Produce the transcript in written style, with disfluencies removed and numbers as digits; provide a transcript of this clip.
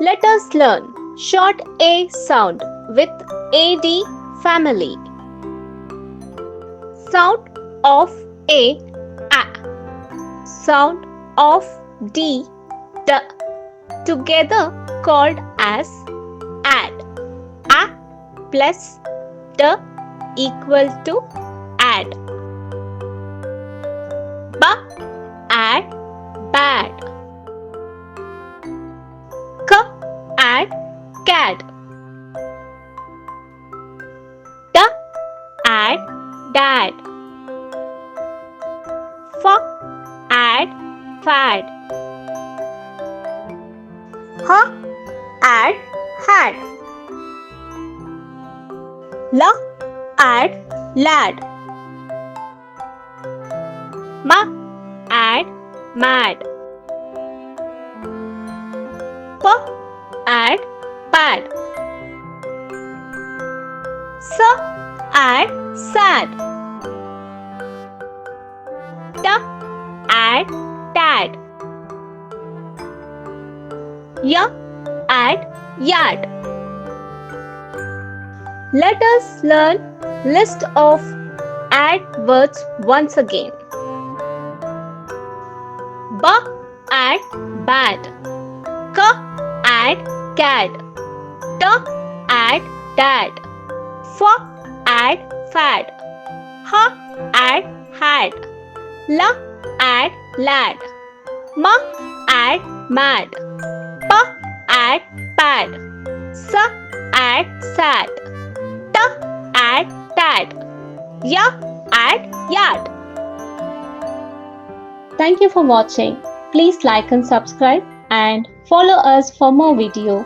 Let us learn short A sound with AD family. Sound of A, A. Sound of D, D. Together called as add. A plus D equal to add. B, add, bad. K, add, cad. D, add, dad. F, add, fad. H, add, had. L, add, lad. M, add, mad. P, add, pad. S, add, sad. T, add, tad. Y, add, yard. Let us learn list of add words once again. B, add, bad. K, add, cad. T, add, dad. F, add, fad. H, add, had. L, add, lad. M, add, mad. P, add, pad. S, add, sad. T, add, tad. Y, add, yard. Thank you for watching. Please like and subscribe and follow us for more video.